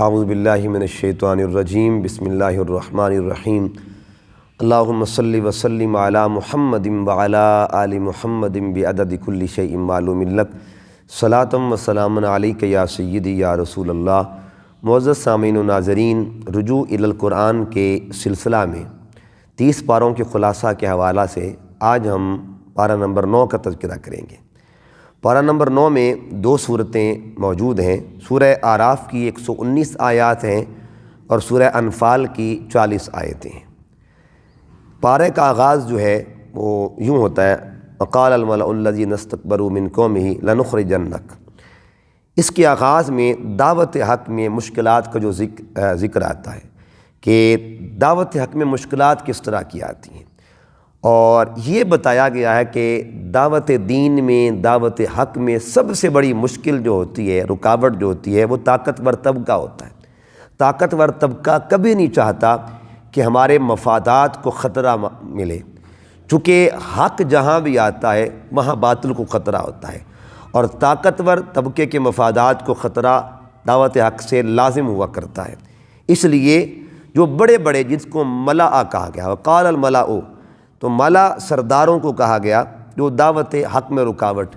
اعوذ باللہ من الشیطان الرجیم بسم اللہ الرحمن الرحیم اللہم صلی وسلم علی محمد وعلی آل محمد بعدد کل شیء معلوم لک صلاۃ و سلام علیک یا سیدی یا رسول اللہ۔ معزز سامعین و ناظرین، رجوع الی القرآن کے سلسلہ میں 30 پاروں کے خلاصہ کے حوالہ سے آج ہم پارہ نمبر 9 کا تذکرہ کریں گے۔ پارہ نمبر 9 میں 2 صورتیں موجود ہیں۔ سورہ اعراف کی 119 آیات ہیں اور سورہ انفال کی 40 آیتیں ہیں۔ پارے کا آغاز جو ہے وہ یوں ہوتا ہے، وقال الملأ الذین استکبروا من قومہ لنخرجنک۔ اس کے آغاز میں دعوت حق میں مشکلات کا جو ذکر آتا ہے کہ دعوت حق میں مشکلات کس طرح کی آتی ہیں، اور یہ بتایا گیا ہے کہ دعوت دین میں، دعوت حق میں سب سے بڑی مشکل جو ہوتی ہے، رکاوٹ جو ہوتی ہے، وہ طاقتور طبقہ ہوتا ہے۔ طاقتور طبقہ کبھی نہیں چاہتا کہ ہمارے مفادات کو خطرہ ملے، چونکہ حق جہاں بھی آتا ہے وہاں باطل کو خطرہ ہوتا ہے، اور طاقتور طبقے کے مفادات کو خطرہ دعوت حق سے لازم ہوا کرتا ہے۔ اس لیے جو بڑے بڑے، جس کو ملأ کہا گیا، وقال الملأ، تو ملا سرداروں کو کہا گیا جو دعوت حق میں رکاوٹ۔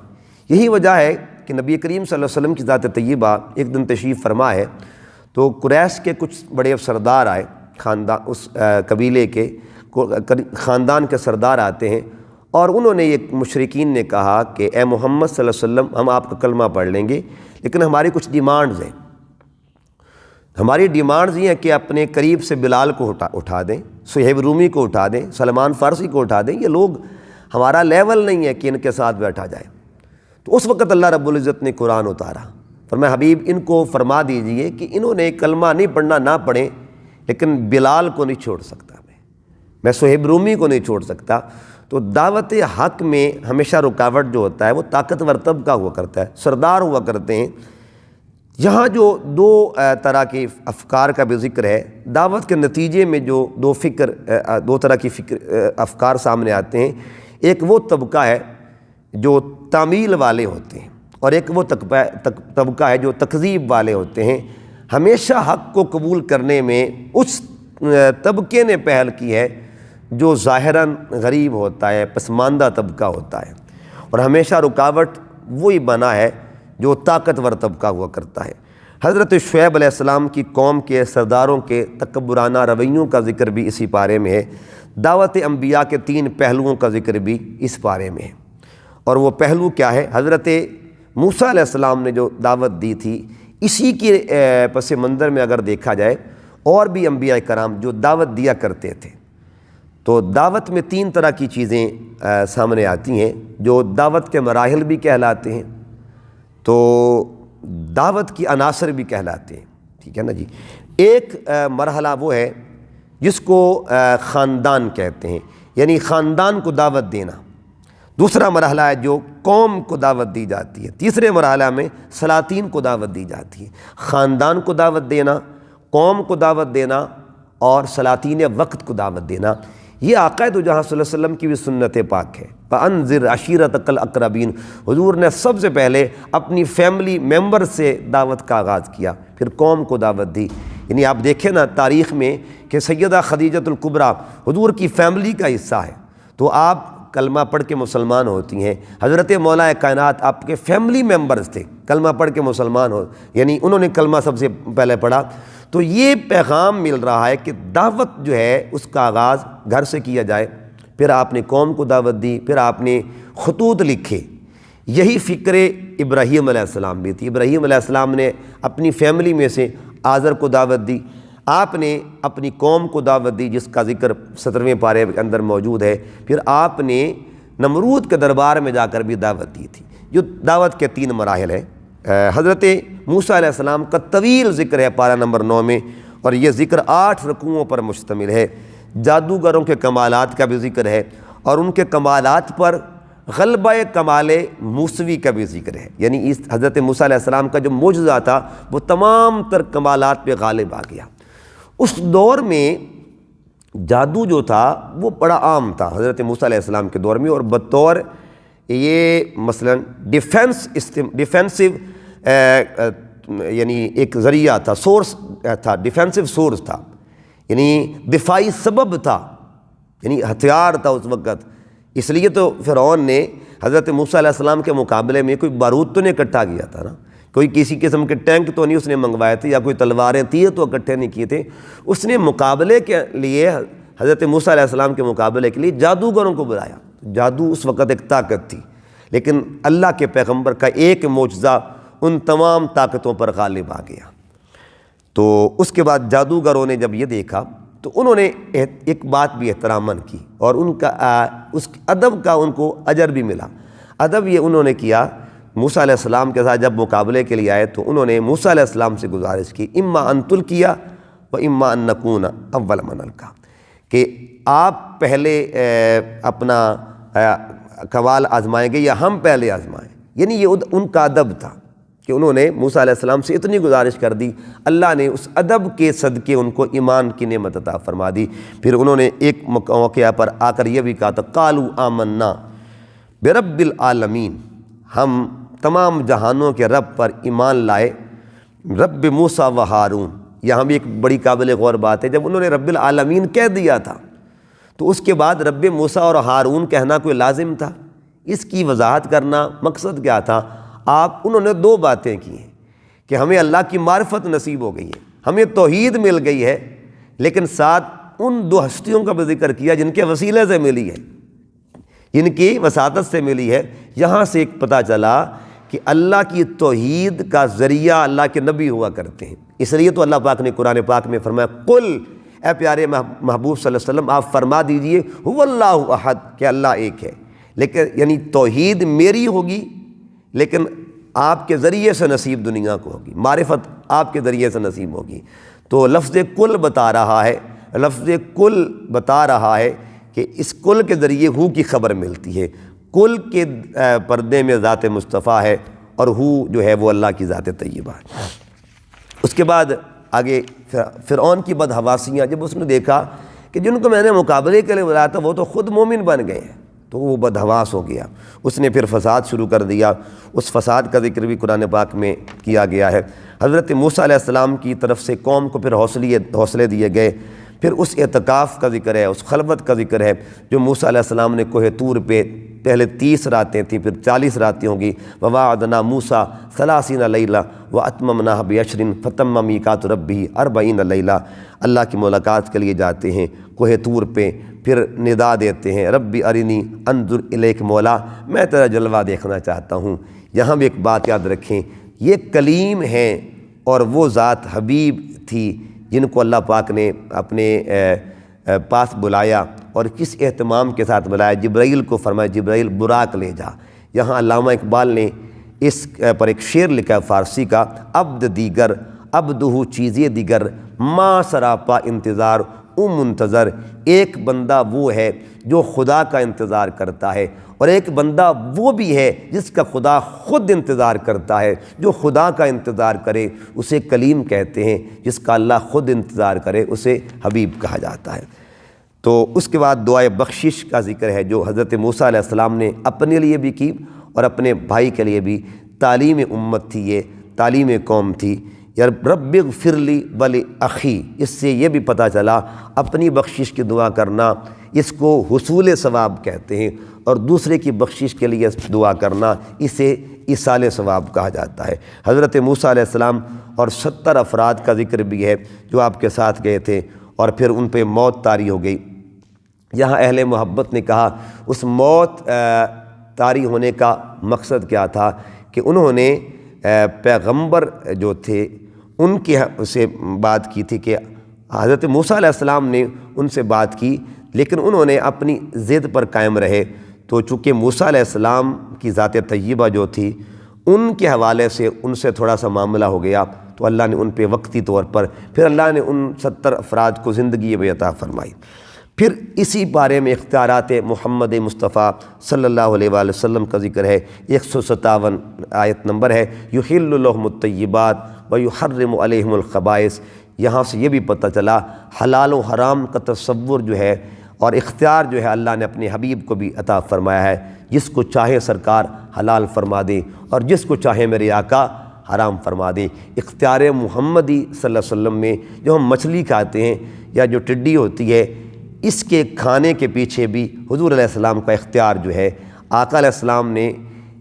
یہی وجہ ہے کہ نبی کریم صلی اللہ علیہ وسلم کی ذات طیبہ ایک دن تشریف فرما ہے تو قریش کے کچھ بڑے سردار آئے، خاندان، اس قبیلے کے خاندان کے سردار آتے ہیں، اور انہوں نے یہ مشرکین نے کہا کہ اے محمد صلی اللہ علیہ وسلم، ہم آپ کا کلمہ پڑھ لیں گے لیکن ہماری کچھ ڈیمانڈز ہیں۔ ہماری ڈیمانڈز یہ ہیں کہ اپنے قریب سے بلال کو اٹھا دیں، صہیب رومی کو اٹھا دیں، سلمان فارسی کو اٹھا دیں، یہ لوگ ہمارا لیول نہیں ہے کہ ان کے ساتھ بیٹھا جائے۔ تو اس وقت اللہ رب العزت نے قرآن اتارا، فرمایا حبیب ان کو فرما دیجئے کہ انہوں نے کلمہ نہیں پڑھنا نہ پڑھیں، لیکن بلال کو نہیں چھوڑ سکتا میں صہیب رومی کو نہیں چھوڑ سکتا۔ تو دعوت حق میں ہمیشہ رکاوٹ جو ہوتا ہے وہ طاقتور طبقہ ہوا کرتا ہے، سردار ہوا کرتے ہیں۔ یہاں جو 2 طرح کے افکار کا بھی ذکر ہے، دعوت کے نتیجے میں جو 2 طرح کی افکار سامنے آتے ہیں۔ ایک وہ طبقہ ہے جو تعمیل والے ہوتے ہیں، اور ایک وہ طبقہ ہے جو تکذیب والے ہوتے ہیں۔ ہمیشہ حق کو قبول کرنے میں اس طبقے نے پہل کی ہے جو ظاہراً غریب ہوتا ہے، پسماندہ طبقہ ہوتا ہے، اور ہمیشہ رکاوٹ وہی بنا ہے جو طاقتور طبقہ ہوا کرتا ہے۔ حضرت شعیب علیہ السلام کی قوم کے سرداروں کے تکبرانہ رویوں کا ذکر بھی اسی پارے میں ہے۔ دعوت انبیاء کے 3 پہلوؤں کا ذکر بھی اس پارے میں ہے، اور وہ پہلو کیا ہے؟ حضرت موسیٰ علیہ السلام نے جو دعوت دی تھی، اسی کے پس منظر میں اگر دیکھا جائے اور بھی انبیاء کرام جو دعوت دیا کرتے تھے، تو دعوت میں 3 طرح کی چیزیں سامنے آتی ہیں جو دعوت کے مراحل بھی کہلاتے ہیں، تو دعوت کی عناصر بھی کہلاتے ہیں، ٹھیک ہے نا جی۔ ایک مرحلہ وہ ہے جس کو خاندان کہتے ہیں، یعنی خاندان کو دعوت دینا۔ دوسرا مرحلہ ہے جو قوم کو دعوت دی جاتی ہے۔ تیسرے مرحلہ میں سلاطین کو دعوت دی جاتی ہے۔ خاندان کو دعوت دینا، قوم کو دعوت دینا، اور سلاطین وقت کو دعوت دینا۔ یہ آقا دو جہاں صلی اللہ علیہ وسلم کی بھی سنت پاک ہے۔ فَأَنذِرْ عَشِيرَتَكَ الْأَقْرَبِينَ، حضور نے سب سے پہلے اپنی فیملی ممبر سے دعوت کا آغاز کیا، پھر قوم کو دعوت دی۔ یعنی آپ دیکھیں نا تاریخ میں کہ سیدہ خدیجۃ الکبریٰ حضور کی فیملی کا حصہ ہے، تو آپ کلمہ پڑھ کے مسلمان ہوتی ہیں۔ حضرت مولا کائنات آپ کے فیملی ممبرز تھے، کلمہ پڑھ کے مسلمان یعنی انہوں نے کلمہ سب سے پہلے پڑھا۔ تو یہ پیغام مل رہا ہے کہ دعوت جو ہے اس کا آغاز گھر سے کیا جائے، پھر آپ نے قوم کو دعوت دی، پھر آپ نے خطوط لکھے۔ یہی فکر ابراہیم علیہ السلام بھی تھی۔ ابراہیم علیہ السلام نے اپنی فیملی میں سے آزر کو دعوت دی، آپ نے اپنی قوم کو دعوت دی جس کا ذکر 17ویں پارے کے اندر موجود ہے، پھر آپ نے نمرود کے دربار میں جا کر بھی دعوت دی تھی۔ جو دعوت کے 3 مراحل ہیں۔ حضرت موسیٰ علیہ السلام کا طویل ذکر ہے پارہ نمبر 9 میں، اور یہ ذکر 8 رکوعوں پر مشتمل ہے۔ جادوگروں کے کمالات کا بھی ذکر ہے، اور ان کے کمالات پر غلبہ کمال موسوی کا بھی ذکر ہے۔ یعنی اس حضرت موسیٰ علیہ السلام کا جو معجزہ تھا وہ تمام تر کمالات پہ غالب آ گیا۔ اس دور میں جادو جو تھا وہ بڑا عام تھا حضرت موسیٰ علیہ السلام کے دور میں، اور بطور یہ مثلا ڈیفینسو یعنی ایک ذریعہ تھا، سورس تھا، ڈیفینسو سورس تھا، یعنی دفاعی سبب تھا، یعنی ہتھیار تھا اس وقت۔ اس لیے تو فرعون نے حضرت موسیٰ علیہ السلام کے مقابلے میں کوئی بارود تو نہیں اکٹھا کیا تھا نا، کوئی کسی قسم کے ٹینک تو نہیں اس نے منگوائے تھے، یا کوئی تلواریں تیر تو اکٹھے نہیں کیے تھے۔ اس نے مقابلے کے لیے، حضرت موسیٰ علیہ السلام کے مقابلے کے لیے جادوگروں کو بلایا۔ جادو اس وقت ایک طاقت تھی، لیکن اللہ کے پیغمبر کا ایک معجزہ ان تمام طاقتوں پر غالب آ گیا۔ تو اس کے بعد جادوگروں نے جب یہ دیکھا تو انہوں نے ایک بات بھی احتراماً کی، اور ان کا اس ادب کا ان کو اجر بھی ملا۔ ادب یہ انہوں نے کیا، موسیٰ علیہ السلام کے ساتھ جب مقابلے کے لیے آئے تو انہوں نے موسیٰ علیہ السلام سے گزارش کی، اما ان تلقیا و اما ان نکون اول من القی، کہ آپ پہلے اپنا قوال آزمائیں گے یا ہم پہلے آزمائیں۔ یعنی یہ ان کا ادب تھا کہ انہوں نے موسیٰ علیہ السلام سے اتنی گزارش کر دی، اللہ نے اس ادب کے صدقے ان کو ایمان کی نعمت عطا فرما دی۔ پھر انہوں نے ایک موقع پر آ کر یہ بھی کہا تھا، قالوا آمنا برب العالمین، ہم تمام جہانوں کے رب پر ایمان لائے، رب موسیٰ و ہارون۔ یہاں بھی ایک بڑی قابل غور بات ہے، جب انہوں نے رب العالمین کہہ دیا تھا تو اس کے بعد رب موسیٰ اور ہارون کہنا کوئی لازم تھا؟ اس کی وضاحت کرنا مقصد کیا تھا؟ انہوں نے دو باتیں کی ہیں کہ ہمیں اللہ کی معرفت نصیب ہو گئی ہے، ہمیں توحید مل گئی ہے، لیکن ساتھ ان دو ہستیوں کا بھی ذکر کیا جن کے وسیلے سے ملی ہے، جن کی وساطت سے ملی ہے۔ یہاں سے ایک پتہ چلا کہ اللہ کی توحید کا ذریعہ اللہ کے نبی ہوا کرتے ہیں۔ اس لیے تو اللہ پاک نے قرآن پاک میں فرمایا، قل، اے پیارے محبوب صلی اللہ علیہ وسلم آپ فرما دیجئے، هو اللہ احد، کہ اللہ ایک ہے۔ لیکن یعنی توحید میری ہوگی، لیکن آپ کے ذریعے سے نصیب دنیا کو ہوگی، معرفت آپ کے ذریعے سے نصیب ہوگی۔ تو لفظ کل بتا رہا ہے، لفظ کل بتا رہا ہے کہ اس کل کے ذریعے ہو کی خبر ملتی ہے۔ کل کے پردے میں ذات مصطفیٰ ہے، اور ہو جو ہے وہ اللہ کی ذات طیبہ ہے۔ اس کے بعد آگے فرعون کی بدحواسیاں، جب اس نے دیکھا کہ جن کو میں نے مقابلے کے لیے بلایا تھا وہ تو خود مومن بن گئے ہیں، تو وہ بدحواس ہو گیا۔ اس نے پھر فساد شروع کر دیا۔ اس فساد کا ذکر بھی قرآن پاک میں کیا گیا ہے۔ حضرت موسیٰ علیہ السلام کی طرف سے قوم کو پھر حوصلے دیے گئے۔ پھر اس اعتکاف کا ذکر ہے، اس خلوت کا ذکر ہے جو موسیٰ علیہ السلام نے کوہ طور پہ پہلے 30 راتیں تھیں، پھر 40 راتیں ہوں گی۔ وواعدنا موسیٰ 30 لیلہ واتممناها بعشر فتم میقات ربہ 40 لیلہ۔ اللہ کی ملاقات کے لیے جاتے ہیں کوہ طور پہ، پھر ندا دیتے ہیں، ربی ارنی انظر الیک، مولا میں تیرا جلوہ دیکھنا چاہتا ہوں۔ یہاں بھی ایک بات یاد رکھیں، یہ کلیم ہیں اور وہ ذات حبیب تھی جن کو اللہ پاک نے اپنے پاس بلایا، اور کس اہتمام کے ساتھ بلایا؟ جبرائیل کو فرمایا جبرائیل براق لے جا۔ یہاں علامہ اقبال نے اس پر ایک شعر لکھا فارسی کا، عبد دیگر عبدہ چیزیں دیگر، ما سراپا انتظار منتظر۔ ایک بندہ وہ ہے جو خدا کا انتظار کرتا ہے، اور ایک بندہ وہ بھی ہے جس کا خدا خود انتظار کرتا ہے۔ جو خدا کا انتظار کرے اسے کلیم کہتے ہیں، جس کا اللہ خود انتظار کرے اسے حبیب کہا جاتا ہے۔ تو اس کے بعد دعائے بخشش کا ذکر ہے جو حضرت موسیٰ علیہ السلام نے اپنے لیے بھی کی اور اپنے بھائی کے لیے بھی۔ تعلیم امت تھی، یہ تعلیم قوم تھی۔ یا رب اغفر لی ولی اخی، اس سے یہ بھی پتہ چلا اپنی بخشش کی دعا کرنا اس کو حصول ثواب کہتے ہیں، اور دوسرے کی بخشش کے لیے دعا کرنا اسے ایصال ثواب کہا جاتا ہے۔ حضرت موسیٰ علیہ السلام اور 70 افراد کا ذکر بھی ہے جو آپ کے ساتھ گئے تھے، اور پھر ان پہ موت طاری ہو گئی۔ یہاں اہل محبت نے کہا اس موت طاری ہونے کا مقصد کیا تھا کہ انہوں نے پیغمبر جو تھے ان کی سے بات کی تھی کہ حضرت موسیٰ علیہ السلام نے ان سے بات کی، لیکن انہوں نے اپنی ضد پر قائم رہے۔ تو چونکہ موسیٰ علیہ السلام کی ذات طیبہ جو تھی ان کے حوالے سے ان سے تھوڑا سا معاملہ ہو گیا، تو اللہ نے ان پہ وقتی طور پر پھر اللہ نے ان 70 افراد کو زندگی بھی عطا فرمائی۔ پھر اسی بارے میں اختیارات محمد مصطفیٰ صلی اللہ علیہ وآلہ وسلم کا ذکر ہے، 157 آیت نمبر ہے، یحل لہم الطیبات ویحرم علیہم الخبائث۔ یہاں سے یہ بھی پتہ چلا حلال و حرام کا تصور جو ہے اور اختیار جو ہے اللہ نے اپنے حبیب کو بھی عطا فرمایا ہے۔ جس کو چاہے سرکار حلال فرما دیں اور جس کو چاہے میرے آقا حرام فرما دیں۔ اختیار محمدی صلی اللہ علیہ وسلم میں جو ہم مچھلی کھاتے ہیں یا جو ٹڈی ہوتی ہے، اس کے کھانے کے پیچھے بھی حضور علیہ السلام کا اختیار جو ہے۔ آقا علیہ السلام نے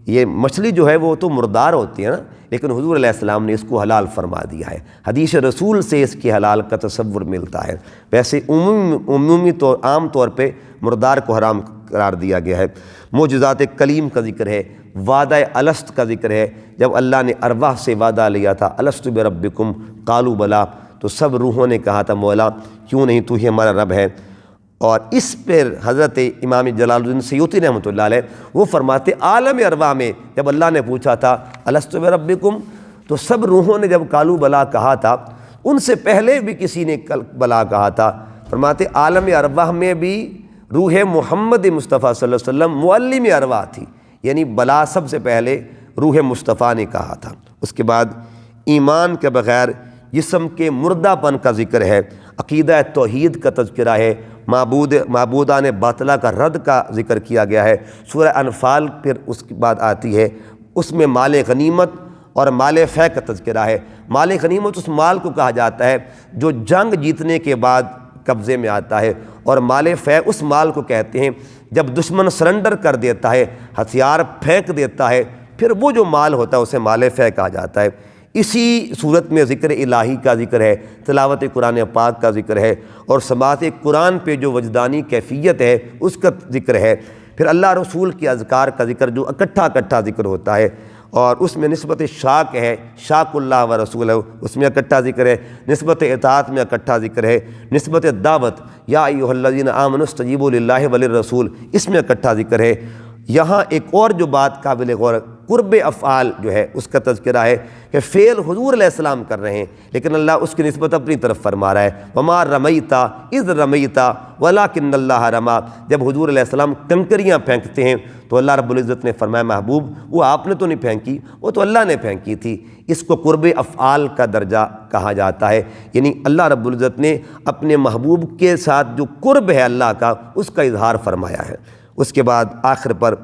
یہ مچھلی جو ہے وہ تو مردار ہوتی ہے نا، لیکن حضور علیہ السلام نے اس کو حلال فرما دیا ہے۔ حدیث رسول سے اس کے حلال کا تصور ملتا ہے۔ ویسے عمومی طور عام طور پہ مردار کو حرام قرار دیا گیا ہے۔ معجزات کلیم کا ذکر ہے، وعدہ الست کا ذکر ہے۔ جب اللہ نے ارواح سے وعدہ لیا تھا الست بربکم قالوا بلا، تو سب روحوں نے کہا تھا مولا کیوں نہیں تو ہی ہمارا رب ہے۔ اور اس پر حضرت امام جلال الدین سیوطی رحمۃ اللہ علیہ وہ فرماتے عالم ارواح میں جب اللہ نے پوچھا تھا الست بربکم، تو سب روحوں نے جب قالوا بلا کہا تھا، ان سے پہلے بھی کسی نے بلا کہا تھا۔ فرماتے عالم ارواح میں بھی روح محمد مصطفیٰ صلی اللہ علیہ وسلم معلم ارواح تھی، یعنی بلا سب سے پہلے روح مصطفیٰ نے کہا تھا۔ اس کے بعد ایمان کے بغیر جسم کے مردہ پن کا ذکر ہے، عقیدہ توحید کا تذکرہ ہے، معبودان باطلہ کا رد کا ذکر کیا گیا ہے۔ سورہ انفال پھر اس کے بعد آتی ہے، اس میں مال غنیمت اور مال فے کا تذکرہ ہے۔ مال غنیمت اس مال کو کہا جاتا ہے جو جنگ جیتنے کے بعد قبضے میں آتا ہے، اور مال فے اس مال کو کہتے ہیں جب دشمن سرنڈر کر دیتا ہے، ہتھیار پھینک دیتا ہے، پھر وہ جو مال ہوتا ہے اسے مال فے کہا جاتا ہے۔ اسی صورت میں ذکر الہی کا ذکر ہے، تلاوت قرآن پاک کا ذکر ہے، اور سماعت قرآن پہ جو وجدانی کیفیت ہے اس کا ذکر ہے۔ پھر اللہ رسول کے اذکار کا ذکر جو اکٹھا ذکر ہوتا ہے، اور اس میں نسبت شاک ہے، شاک اللہ و رسول اس میں اکٹھا ذکر ہے، نسبت اطاعت میں اکٹھا ذکر ہے، نسبت دعوت یا ایھا الذین آمنوا استجیبوا للہ وللرسول اس میں اکٹھا ذکر ہے۔ یہاں ایک اور جو بات قابل غور قرب افعال جو ہے اس کا تذکرہ ہے کہ فعل حضور علیہ السلام کر رہے ہیں، لیکن اللہ اس کی نسبت اپنی طرف فرما رہا ہے، وما رمیت اذ رمیت ولکن اللہ رما۔ جب حضور علیہ السلام کنکریاں پھینکتے ہیں تو اللہ رب العزت نے فرمایا محبوب وہ آپ نے تو نہیں پھینکی، وہ تو اللہ نے پھینکی تھی۔ اس کو قرب افعال کا درجہ کہا جاتا ہے، یعنی اللہ رب العزت نے اپنے محبوب کے ساتھ جو قرب ہے اللہ کا اس کا اظہار فرمایا ہے۔ اس کے بعد آخر پر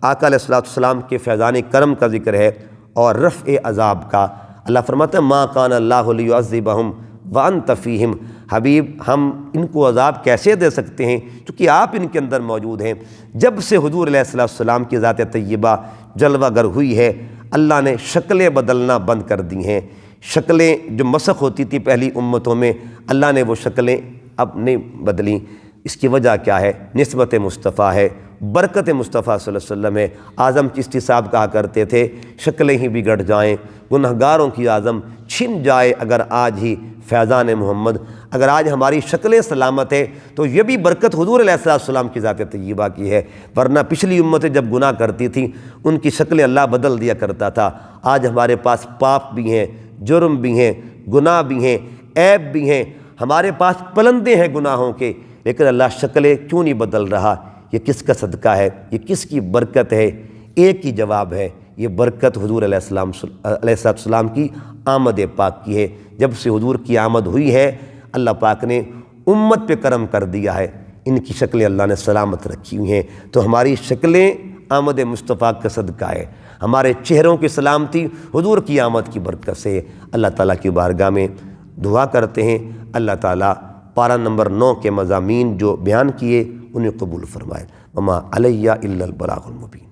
آقا علیہ السلام کے فیضان کرم کا ذکر ہے اور رفع عذاب کا۔ اللہ فرماتا ہے ما کان اللہ لیعذبہم وانت فیہم، حبیب ہم ان کو عذاب کیسے دے سکتے ہیں چونکہ آپ ان کے اندر موجود ہیں۔ جب سے حضور علیہ السلام کی ذات طیبہ جلوہ گر ہوئی ہے، اللہ نے شکلیں بدلنا بند کر دی ہیں۔ شکلیں جو مسخ ہوتی تھی پہلی امتوں میں، اللہ نے وہ شکلیں اب نہیں بدلیں۔ اس کی وجہ کیا ہے؟ نسبت مصطفیٰ ہے، برکت مصطفیٰ صلی اللہ علیہ وسلم ہے۔ اعظم چشتی صاحب کہا کرتے تھے شکلیں ہی بگڑ جائیں، گنہگاروں کی اعظم چھن جائے اگر آج ہی فیضان محمد۔ اگر آج ہماری شکلیں سلامت ہے تو یہ بھی برکت حضور علیہ السلام کی ذات طیبہ کی ہے، ورنہ پچھلی امتیں جب گناہ کرتی تھیں ان کی شکلیں اللہ بدل دیا کرتا تھا۔ آج ہمارے پاس پاپ بھی ہیں، جرم بھی ہیں، گناہ بھی ہیں، عیب بھی ہیں، ہمارے پاس پلندے ہیں گناہوں کے، لیکن اللہ شکلیں کیوں نہیں بدل رہا؟ یہ کس کا صدقہ ہے؟ یہ کس کی برکت ہے؟ ایک ہی جواب ہے، یہ برکت حضور علیہ السلام کی آمد پاک کی ہے۔ جب سے حضور کی آمد ہوئی ہے اللہ پاک نے امت پہ کرم کر دیا ہے، ان کی شکلیں اللہ نے سلامت رکھی ہوئی ہیں۔ تو ہماری شکلیں آمد مصطفیٰ کا صدقہ ہے، ہمارے چہروں کی سلامتی حضور کی آمد کی برکت سے۔ اللہ تعالیٰ کی بارگاہ میں دعا کرتے ہیں اللہ تعالیٰ پارہ نمبر 9 کے مضامین جو بیان کیے انہیں قبول فرمائے۔ وما علیہ الا البلاغ المبین۔